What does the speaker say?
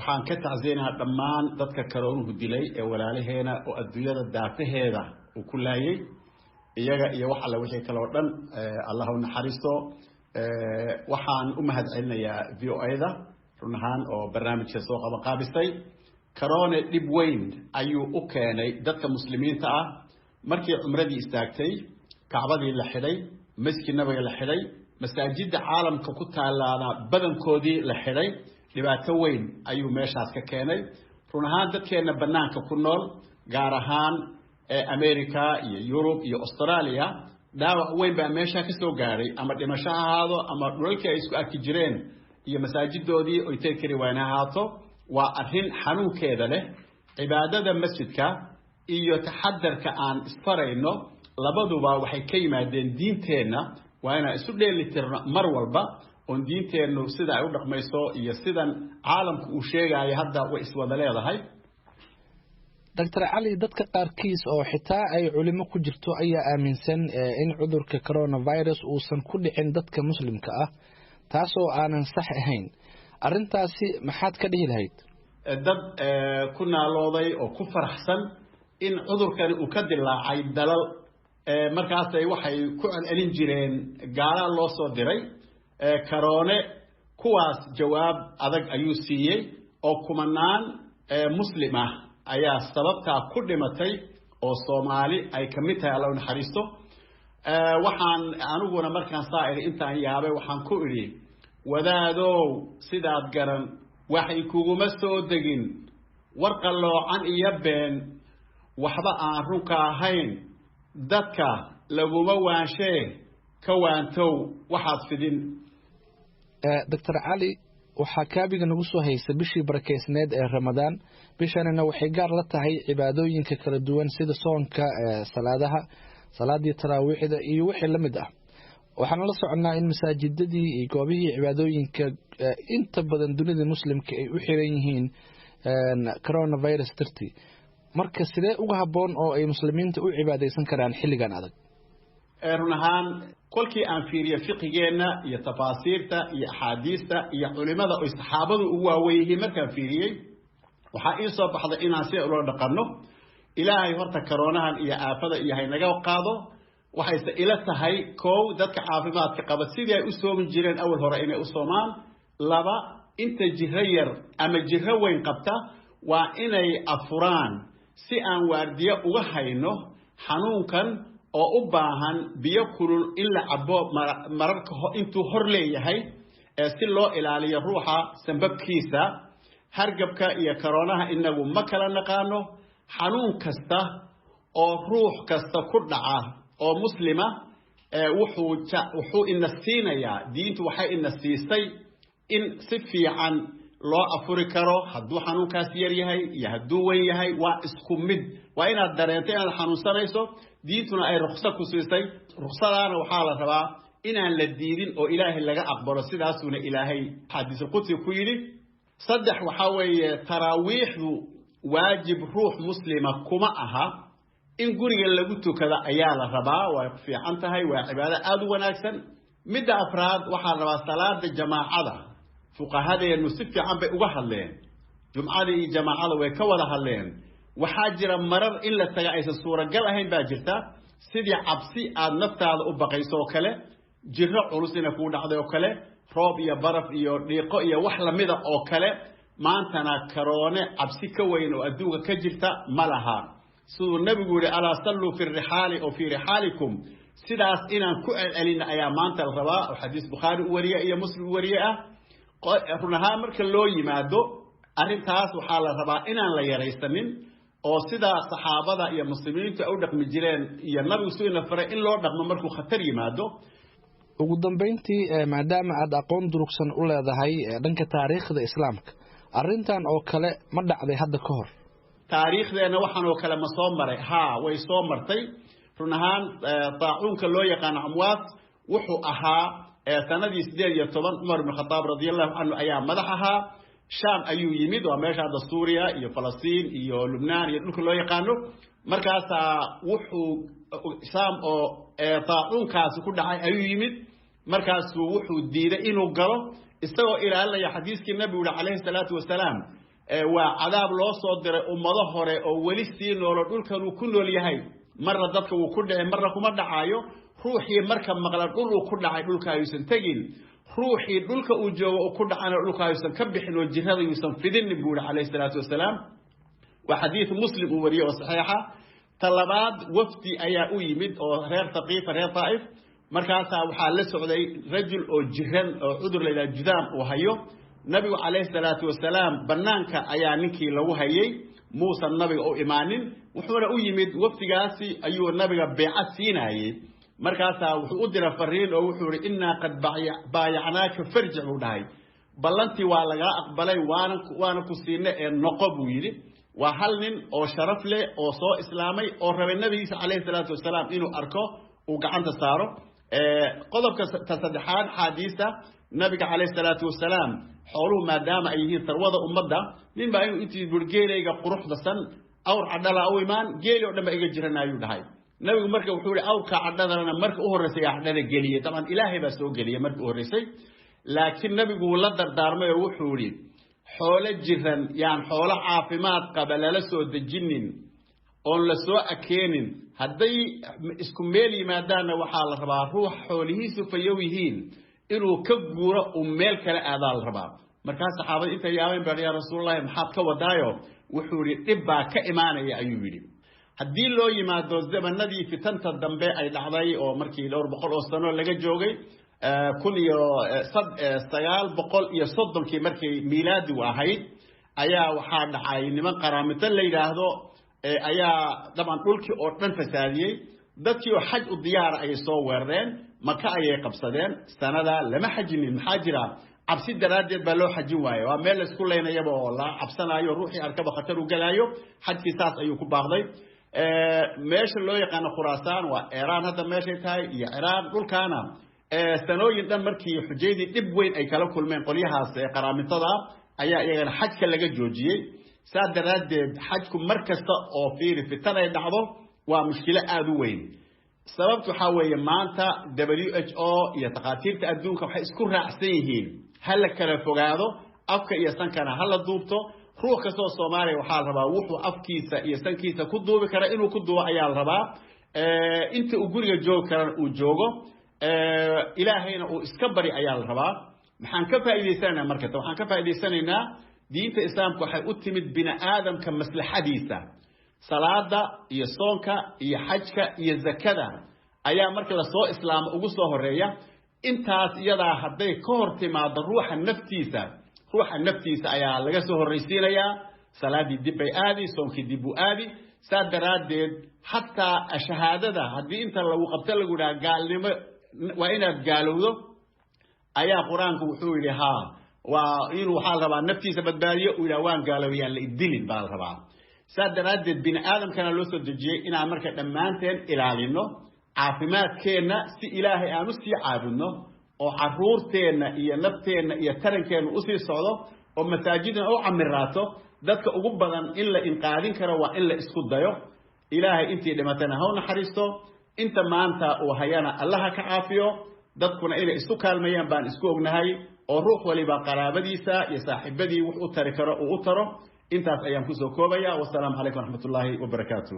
waxaan ka tacsiinayaa dhammaan dadka karoonuhu dilay ee walaalaheena oo adduunyada daafaheeda uu ku laayay iyaga iyo wax alla wixii kale oo dhan Allah u naxariisto waxaan u mahadcelinayaa VOA-da run ahaan oo barnaamijka soo qabanqaabisay karoone dib weyn ayuu u keenay dadka muslimiinta ah markii cumradii istaagtay kacbadii la xidhay masjidka nabiga la xidhay masaajidda caalamka ku taalaana badankoodii la xidhay dhibaato weyn ayuu meeshaas ka keenay run ahaan dadkeena banaanka ku nool gaar ahaan America iyo Europe iyo Australia dhaawac weyn baa meesha ka soo gaaray ama dhimasho ha ahaado ama dhulalkii ay isku arki jireen iyo masaajidoodii oo intay kari waanahaato waa arrin xanuunkeeda leh cibaadada masjidka iyo taxadarka aan isfarayno labaduba waxay ka yimaadeen diinteena waa inaan isu dheelitirno mar walba oo diinteenu sida ay u dhaqmayso iyo sidan caalamku uu sheegayo hadda way iswada leedahay Dr. Ali dadka qaarkiis oo xitaa ay culimo ku jirto ayaa aaminsan in cudurka coronavirus uusan ku dhicin dadka muslimka ah taasoo aanan sax ahayn arintaasi maxaad ka dhihi lahayd dad ku naalooday oo ku faraxsan in cudurkani uu ka dilaacay dalal markaas ay waxay ku celin jireen gaala loo soo diray karoone kuwaas jawaab adag ayuu siiyay oo kumanaan muslim ah ayaa sababta ku dhimatay oo Soomaali ay kamid tahay Allah u naxariisto waxaan aniguna markaan saair intaan yaabay waxaan ku iri wadaadow sidaad garan waxay kugu soo degin warqaloocan iyo been waxba aan runka ahayn dadka laguma waanshay ka waantow waxaad fidin Dr. Ali waxa kaabiga nagu soo haysa bishii barakeysneed ee Ramadaan bishanina waxay gaar la tahay cibaadooyinka kala duwan sida soonka salaadaha salaadii taraawiixda iyo wixii la mid ah waxaan la soconaa in masaajidadii iyo goobihii cibaadooyinka inta badan dunida muslimka ay u xiran yihiin coronavirus dartii marka sidee uga haboon oo ay muslimiinta u cibaadeysan karaan xilligan adag run ahaan kolkii aan fiiriyo fiqigeena iyo tafaasiirta iyo axaadiista iyo culimada oo saxaabadu ugu waaweeyeen markaan fiiriyay waxaa ii soo baxday inaan si loo dhaqano ilaahay horta karoonahan iyo aafada iyo haynaga qaado waxayse ila tahay koow dadka caafimaadka qaba sidii ay u soomin jireen awal hore inay u soomaan laba inta jirro yar ama jirro weyn qabta waa inay afuraan si aan waardiyo uga hayno xanuunkan oo u baahan biyo kulul in la cabo mararka intuu hor leeyahay si loo ilaaliyo ruuxa sanbabkiisa hargabka iyo karoonaha inagu ma kala naqaano xanuun kasta oo ruux kasta ku dhaca oo muslima wuxuu ina siinayaa diintu waxay ina siisay in si fiican loo afuri karo hadduu xanuunkaas yar yahay iyo hadduu weyn yahay waa isku mid waa inaad dareento inaad xanuunsanayso diintuna ay ruqsa ku siisay ruqsadaana waxaa la rabaa inaan la diidin oo ilaahay laga aqbalo sidaasuna ilaahay xadiis qudsi ku yiri saddex waxa weeye taraawiixdu waajib ruux muslima kuma aha in guriga lagu tukada ayaa la rabaa way fiican tahay waa cibaado aad u wanaagsan midda afraad waxaa la rabaa salaada jamaacada fuqahadeenu si fiican bay uga hadleen jumcada iyo jamaacada way ka wada hadleen waxaa jira marar in la taga aysan suuragal ahayn baa jirta sidii cabsi aad naftaada u baqayso oo kale jirro culus ina ku dhacday oo kale roob iyo baraf iyo dhiiqo iyo wax la mid ah oo kale maantana karoone cabsi ka weyn oo adduunka ka jirta ma laha siduu nabigu yiri ala sallu fi rihali oo fi rihalikum sidaas inaan ku celcelin ayaa maanta la rabaa oo xadiis Bukhari wariya iyo Muslim wariya runaha marka loo yimaado arintaas waxaa la rabaa inaan la yareysanin oo sida saxaabada iyo muslimiintu u dhaqmi jireen iyo nabigu soo faray in loo dhaqmo markuu khatar yimaado ugu dambeyntii maadaama aad aqoon durugsan u leedahay dhanka taariikhda islaamka arintan oo kale ma dhacday hadda ka hor taariikhdeena waxaan oo kale ma soo maray way soo martay runahaan taacuunka loo yaqaan amwaas wuxuu ahaa sanadii 18 Umar ibn Khattab radiyallahu anhu ayaa madax ahaa Sham ayuu yimid waa meesha hadda Suuriya iyo Falastiin iyo Lubnaan iyo dhulka loo yaqaano markaas wuxuu Sham oo taacuunkaas ku dhacay ayuu yimid markaas wuxuu diiday inuu galo isagoo ilaalinaya xadiiskii nabiga calayhi salaatu wasalaam وعذاب لو صدر أمضى هره أو ولسين ولا دول كانوا كله ليهاي مرة ضدك وكل مرة كم دعايو روحي مركب مغلق دول وكل عاي دول كايسن تجين روحي دول كأوجو وكل عنا دول كايسن كبح إنه الجهاد يسن في ذن بقول عليه الصلاة والسلام وحديث مسلم وريه وصحيحة طلبات وفدي أيا يمد أو غير ثقيف غير طائف مركزها وحال سعودي رجل أو جهن أو عذر إلى الجذام وهيو نبي عليه الصلاة والسلام بنانك أيا نكي لو هيي موسى النبي أو إيمان وحول يمد وفدي قاسي أيو النبي بيعت سيناي مركزها وحودنا فرين أو وحول إنا قد بايعناك فرجعوا داي بلنتي والغا أقبلي وانا كسينة النقب ويري وهلن أو شرف له أو صو إسلامي أو رب النبي عليه الصلاة والسلام إنه أركو وقعن تصارو قضب تصدحان حديثة النبي عليه الصلاة والسلام حوله ما دام أيه ثروة أمضة من بعده أنت برجيلة يجا قروح دسن أو عدلا أو إيمان جيلي ولما يجي جرنا يود هاي النبي مركب وحول أو كعدلا لنا مركب أهرسي عدلا جيلية طبعا إلهي بس هو جيلية مركب أهرسي لكن النبي يقول لدر دار ما يوحولي حول الجهن يعني حول عافمات قبل لسود الجنين أو لسوء أكينين هدي اسكميلي ما دانا وحال الربا روح حوله سفيوهين إنه كبورة أميل كلا أذال الربا مركز صحابة إنت ياوين بغي يا رسول الله محاط كودايو وحوري إبا كإيمان يا أيوبي هدي لو يمادو الزمن الذي في تنت الدنباء أي لحظي أو مركي لور بقول أستانو لغا جوغي كل صد سيال بقول يصدم كي مركي ميلاد واحد أيا وحاد عين من قرامة الليلة هذا أيا طبعا قلت أردن فسادي دتيو حج الديار أي صورين مكا أي قبصدين سنة لما حجني المحاجرة عبسي درادة بلو حجواي ومال سكولين يبوا والله عبسنا أيو روحي أركب خطر وجلايو حج في ساس أيو كباغي ماشي لو يقان خراسان وإيران هذا ماشي تاي يا إيران كل كان سنوين دم مركي حجيدي تبوين أي كلام كل من قليها قرامطة أيا حج كلا جوجي ساد دراد حجكم مركز أو في ترى يدعوه ومشكلة أدوين سبب تحاول مانتا WHO يتقاتل تأدون كم حيسكون رأسيهين هل كلا فوقاده أفكا يسان كان هل ضوبته روح كسو الصومالي وحال ربا وحو أفكيسا يسان كيسا كدو بكرا إنو كدو أيال ربا انت أقول جو كرا وجوغو إلهينا وإسكبري أيال ربا محان كفا إذي سنة مركزة وحان كفا إذي سنة دينت إسلامك وحي أتمد بنا آدم كمثل حديثة صلاة iyo soonka iyo xajka iyo zakada ayaa marka la soo islaam ugu soo horeeya intaas iyada haday ka hortimaado ruuxa naftiisa ayaa laga soo horeysiinaya salaadii dib ay aadi soonkii dib u aadi saadaradeed hatta shahaadada hadii inta lagu qabto lagu dhaga gaalnimo waa inaad gaalowdo ayaa quraanku wuxuu yiri ha waa inuu xal rabaa naftiisa badbaadiyo ila waan gaalowiyaan la idilin baa rabaa سادرات بين آدم كان لوسو دجي إن أمريكا دمانتين إلالينو عافماتكينا سي إلهي آنو سي عابنو أو عرورتين إيا نبتين إيا ترنكين أسي صعودو أو مساجدين أو عمراتو ذاتك أقبضا إلا إن قادين كروا إلا إسكود دايو إلهي إنتي لما تنهون حريستو إنت ما أنت وهيانا الله كعافيو ذاتكونا إلا إسكوكا الميان بان إسكوك نهاي أو روح وليبا قرابديسا يساحب بدي وحو تركرا وغترو انتاس ايام كسو كوبايا والسلام عليكم ورحمة الله وبركاته